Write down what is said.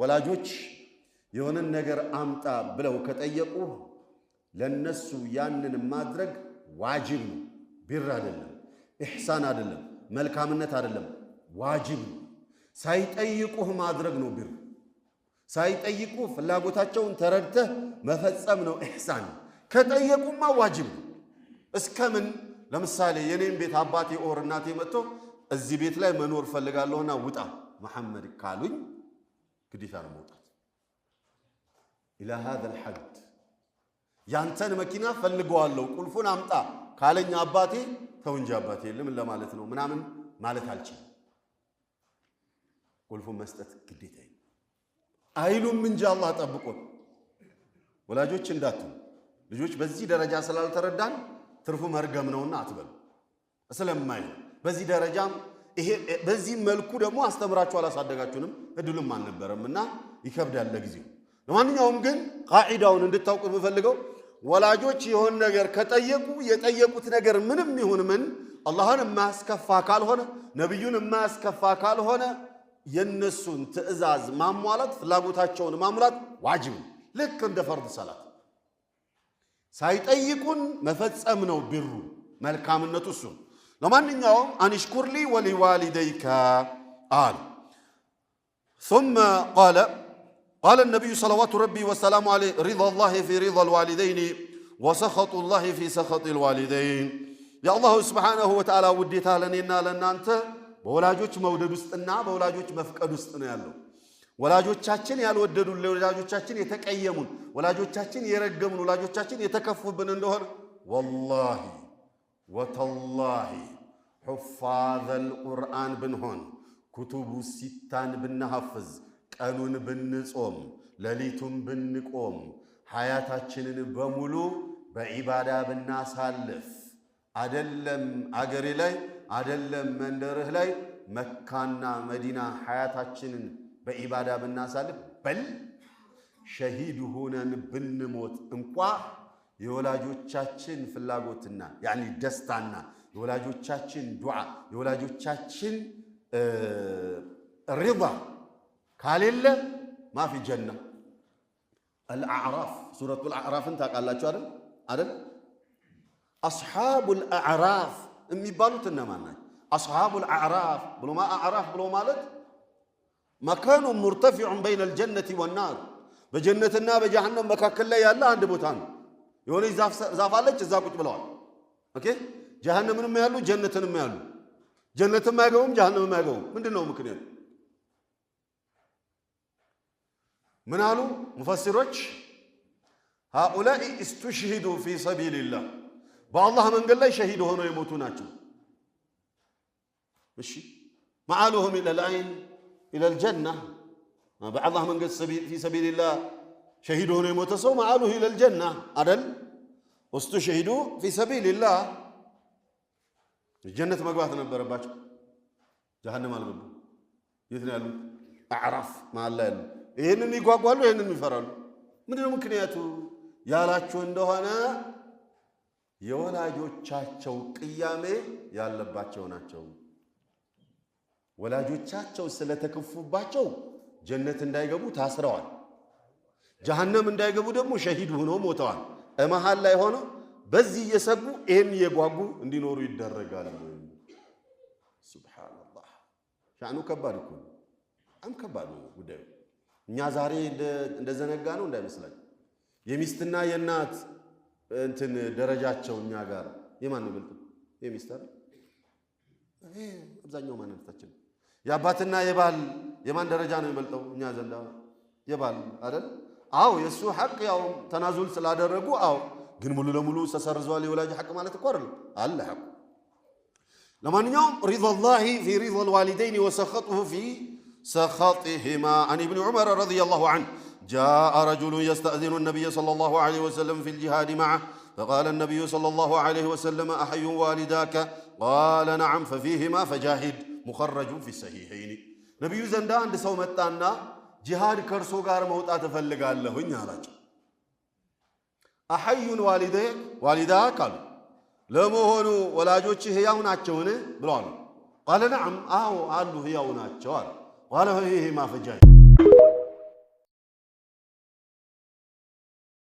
ወላጆች የሆነን ነገር አምጣ ብለው ከጠየቁ ለነሱ ያንን ማድረግ ዋጅብ ነው። ቢር አይደለም፣ ኢህሳን አይደለም፣ መልካምነት አይደለም፣ ዋጅብ ነው። ሳይጠይቁህ ማድረግ ነው ቢር። ሳይጠይቁ ፍላጎታቸውን ተረድተህ መፈጸም ነው ኢህሳን። ከጠየቁማ ዋጅብ ነው። እስከምን ለምሳሌ የኔን ቤት አባቴ ኦር እናቴ መጥቶ እዚህ ቤት ላይ መኖር ፈልጋለሁና ውጣ መሐመድ ካሉኝ ግዴታ ነው መውጣት። ኢላ هذا الحد ያንተን መኪና ፈልገዋለሁ ቁልፉን አምጣ ካለኝ አባቴ ተው እንጂ አባቴ ለምን ለማለት ነው ምናምን ማለት አልችልም። ቁልፉን መስጠት ግዴታዬ አይሉም እንጂ አላህ ጠብቆን። ወላጆች እንዳትሉ ልጆች በዚህ ደረጃ ስላልተረዳን ትርፉ መርገም ነውና አትበሉ። ስለማይ በዚህ ደረጃም ይሄ በዚህ መልኩ ደግሞ አስተምራችሁ አላሳደጋችሁንም እድሉም አልነበረምና ይከብዳል ለጊዜው። ለማንኛውም ግን ቃዒዳውን እንድታውቁ የምፈልገው ወላጆች የሆነ ነገር ከጠየቁ የጠየቁት ነገር ምንም ይሁን ምን አላህን የማያስከፋ ካልሆነ ነብዩን የማያስከፋ ካልሆነ የነሱን ትዕዛዝ ማሟላት ፍላጎታቸውን ማሙላት ዋጅብ ልክ እንደ ፈርድ ሰላት ሳይጠይቁን መፈጸም ነው ቢሩ መልካምነቱ እሱ። ለማንኛውም አንሽኩርሊ ወሊዋሊደይከ አለ ثم قال النبي صلوات ربي والسلام عليه رضا الله في رضا الوالدين وسخط الله في سخط الوالدين يا الله سبحانه وتعالى وديتا لنا لنانተ በወላጆች መውደድ ውስጥና በወላጆች መፍቀድ ውስጥ ነው ያለው። ወላጆቻችን ያልወደዱን ለወላጆቻችን የተቀየሙን ወላጆቻችን የረገሙን ወላጆቻችን የተከፉብን እንደሆነ والله وتالله حفاظ القرآن ብንሆን ኩቱቡ ሲታን ብንሐፍዝ ቀኑን ብንጾም ለሊቱን ብንቆም ሐያታችንን በሙሉ በዒባዳ ብናሳልፍ አይደለም አገሬ ላይ አይደለም መንደርህ ላይ መካና መዲና ሐያታችንን በዒባዳ ብናሳልፍ በል ሸሂድ ሆነን ብንሞት እንኳ የወላጆቻችን ፍላጎትና ያኒ ደስታና የወላጆቻችን ዱዓ የወላጆቻችን ሪዳ ካሌለ ማፊ ጀና الأعراف سورة الأعراف ታውቃላችሁ አይደል أصحاب الأعراف የሚባሉት እነማን ናቸው? أصحاب الأعراف ብሎ أعراف ብሎ ማለት مكان مرتفع بين الجنة والنار በጀነትና በጀሃነም መካከል ላይ ያለ አንድ ቦታ ነው። የሆነ ዛፍ አለች እዛ ቁጭ ብለዋል። ኦኬ ጀሃነምንም ያሉ ጀነትንም ያሉ ጀነትም አይገቡም ጀሃነምም አይገቡም። ምንድነው ምክንያቱ? ምን አሉ ሙፈሲሮች هؤلاء استشهدوا في سبيل الله በአላህ መንገድ ላይ ሸሂድ ሆነው የሞቱ ናቸው። እሺ معالهم الى العين الى الجنه በአላህ መንገድ في سبيل الله ሸሂድ ሆነው የሞተ ሰው معاله الى الجنه አይደል? استشهدوا في سبيل الله الجنه መግባት ነበረባቸው። ጀሃነም አልገቡ። የት ነው ያሉት? አዕራፍ ማለ ያሉ ይሄንን ይጓጓሉ ይሄንን ይፈራሉ። ምንድነው ምክንያቱ ያላችሁ እንደሆነ የወላጆቻቸው ቅያሜ ያለባቸው ናቸው። ወላጆቻቸው ስለተከፉባቸው ጀነት እንዳይገቡ ታስረዋል። ጀሃነም እንዳይገቡ ደግሞ ሸሂድ ሆነው ሞተዋል። እመሃል ላይ ሆኖ በዚህ እየሰጉ ይሄን እየጓጉ እንዲኖሩ ይደረጋል። ሱብሃንአላህ ሻኑ ከባድ እኮ አም ከባድ ነው ጉዳዩ። እኛ ዛሬ እንደዘነጋ ነው እንዳይመስላችሁ። የሚስትና የእናት እንትን ደረጃቸው እኛ ጋር የማን ነው ብልጥ? የሚስት አይደል? አብዛኛው ማንነታችን የአባትና የባል የማን ደረጃ ነው የሚበልጠው? እኛ ዘንዳ የባል አይደል? አው የሱ ሐቅ ያው ተናዙል ስላደረጉ አው ግን ሙሉ ለሙሉ ተሰርዟል የወላጅ ሐቅ ማለት እኮ አይደል? አለ ሐቅ። ለማንኛውም ሪضላሂ في رضا الوالدين وسخطه في سخطهما. عن ابن عمر رضي الله عنه جاء رجل يستأذن النبي صلى الله عليه وسلم في الجهاد معه فقال النبي صلى الله عليه وسلم أحي والداك؟ قال نعم ففيهما فجاهد مخرج في الصحيحين. نبي زندا عند سو متانا جهاد كرسو ጋር መውጣት እፈልጋለሁኝ አላቸው። أحي والداك አሉ። ለመሆኑ ወላጆች ህያው ናቸውን ብለዋል። قال نعم አዎ አሉ ህያው ናቸው አሉ። قال ففيهما فجاهد